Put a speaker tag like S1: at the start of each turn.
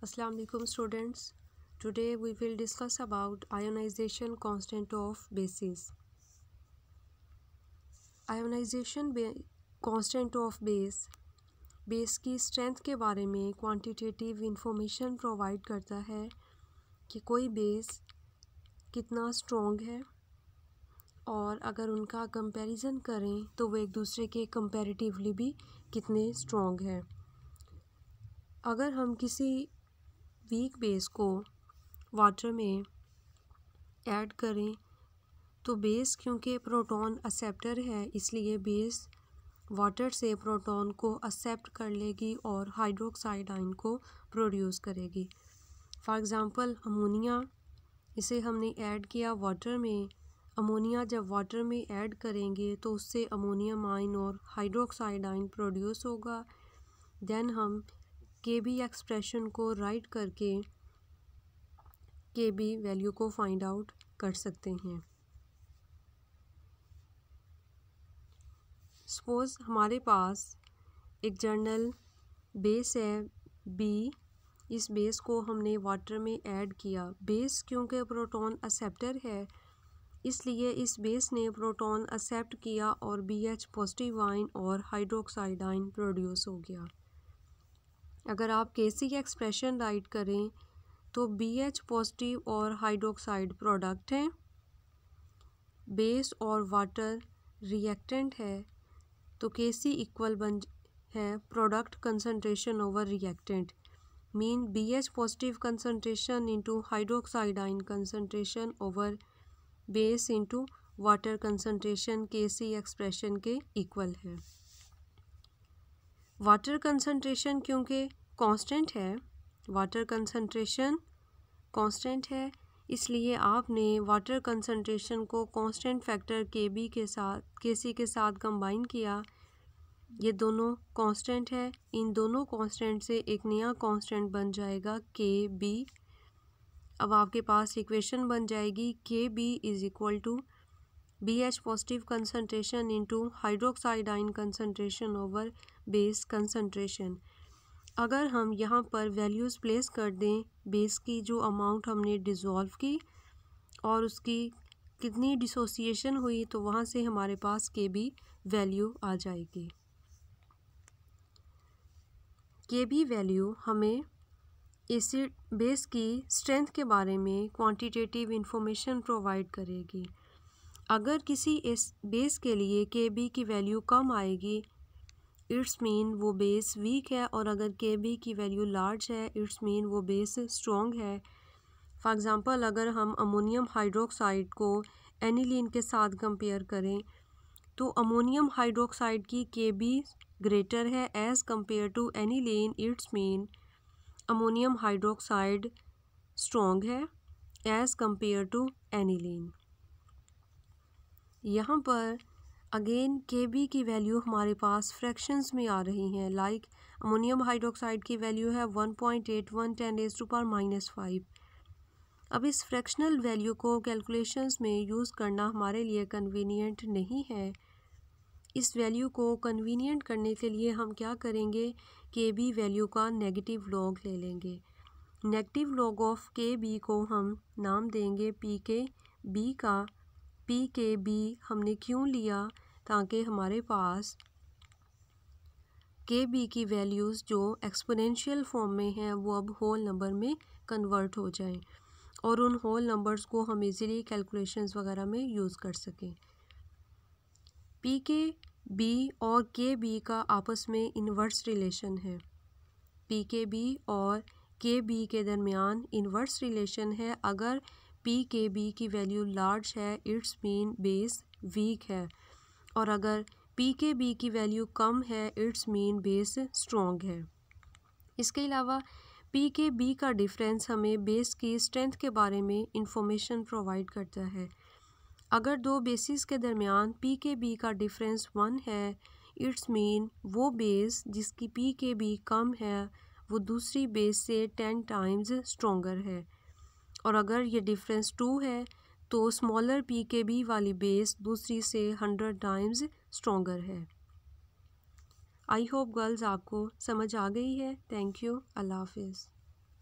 S1: Assalamu alaikum students. Today we will discuss about ionization constant of bases. Ionization constant of base की strength के बारे में quantitative information provide करता है कि कोई बेस कितना स्ट्रॉन्ग है और अगर उनका कंपैरिजन करें तो वो एक दूसरे के कंपैरेटिवली भी कितने स्ट्रॉन्ग है। अगर हम किसी वीक बेस को वाटर में ऐड करें तो बेस क्योंकि प्रोटॉन एक्सेप्टर है इसलिए बेस वाटर से प्रोटॉन को एक्सेप्ट कर लेगी और हाइड्रोक्साइड आयन को प्रोड्यूस करेगी। फॉर एग्ज़ाम्पल अमोनिया, इसे हमने ऐड किया वाटर में। अमोनिया जब वाटर में ऐड करेंगे तो उससे अमोनियम आयन और हाइड्रोक्साइड आयन प्रोड्यूस होगा। देन हम केबी एक्सप्रेशन को राइट करके केबी वैल्यू को फाइंड आउट कर सकते हैं। सपोज़ हमारे पास एक जनरल बेस है बी। इस बेस को हमने वाटर में ऐड किया। बेस क्योंकि प्रोटॉन एक्सेप्टर है इसलिए इस बेस ने प्रोटॉन एक्सेप्ट किया और BH पॉजिटिव आयन और हाइड्रोक्साइड आयन प्रोड्यूस हो गया। अगर आप केसी एक्सप्रेशन राइट करें तो BH पॉजिटिव और हाइड्रोक्साइड प्रोडक्ट हैं, बेस और वाटर रिएक्टेंट है, तो केसी इक्वल बन है product concentration over reactant. Mean BH positive concentration into hydroxide ion concentration over base into water concentration KC expression के इक्वल है। वाटर कंसंट्रेशन क्योंकि कांस्टेंट है, वाटर कंसंट्रेशन कांस्टेंट है, इसलिए आपने वाटर कंसंट्रेशन को कांस्टेंट फैक्टर केबी के साथ केसी के साथ कंबाइन किया। ये दोनों कांस्टेंट है, इन दोनों कांस्टेंट से एक नया कांस्टेंट बन जाएगा KB। अब आपके पास इक्वेशन बन जाएगी KB is equal to BH positive concentration into hydroxide ion concentration over base concentration. अगर हम यहाँ पर वैल्यूज़ प्लेस कर दें बेस की जो अमाउंट हमने डिज़ोल्व की और उसकी कितनी डिसोसिएशन हुई तो वहाँ से हमारे पास KB वैल्यू आ जाएगी। KB वैल्यू हमें एसिड बेस की स्ट्रेंथ के बारे में क्वांटिटेटिव इंफॉर्मेशन प्रोवाइड करेगी। अगर किसी इस बेस के लिए KB की वैल्यू कम आएगी इट्स मीन वो बेस वीक है, और अगर KB की वैल्यू लार्ज है इट्स मीन वो बेस स्ट्रॉन्ग है। फॉर एग्ज़ाम्पल अगर हम अमोनियम हाइड्रोक्साइड को एनिलीन के साथ कंपेयर करें तो अमोनियम हाइड्रोक्साइड की KB ग्रेटर है as compare to aniline, it's mean ammonium hydroxide strong है एज़ कंपेयर टू एनिलीन। यहाँ पर अगेन KB की वैल्यू हमारे पास फ्रैक्शंस में आ रही हैं। लाइक अमोनियम हाइड्रोक्साइड की वैल्यू है 1.81 10⁻⁵। अब इस फ्रैक्शनल वैल्यू को कैलकुलेशंस में यूज़ करना हमारे लिए कन्वीनियंट नहीं है। इस वैल्यू को कन्वीनियंट करने के लिए हम क्या करेंगे, KB वैल्यू का नेगेटिव लॉग ले लेंगे। नेगेटिव लॉग ऑफ KB को हम नाम देंगे PKB का। PKB हमने क्यों लिया, ताकि हमारे पास KB की वैल्यूज़ जो एक्सपोनेंशियल फॉर्म में हैं वो अब होल नंबर में कन्वर्ट हो जाएं और उन होल नंबर्स को हम इजीली कैलकुलेशंस वगैरह में यूज़ कर सकें। PKB और KB का आपस में इन्वर्स रिलेशन है। PKB और KB के दरमियान इन्वर्स रिलेशन है। अगर PKB की वैल्यू लार्ज है इट्स मीन बेस वीक है, और अगर PKB की वैल्यू कम है इट्स मीन बेस स्ट्रॉन्ग है। इसके अलावा PKB का डिफरेंस हमें बेस की स्ट्रेंथ के बारे में इंफॉर्मेशन प्रोवाइड करता है। अगर दो बेसिस के दरमियान PKB का डिफरेंस 1 है इट्स मीन वो बेस जिसकी PKB कम है वो दूसरी बेस से 10 टाइम्स स्ट्रॉन्गर है, और अगर ये डिफरेंस 2 है तो स्मॉलर PKB वाली बेस दूसरी से 100 टाइम्स स्ट्रॉन्गर है। आई होप गर्ल्स आपको समझ आ गई है। Thank you. अल्लाह हाफिज़।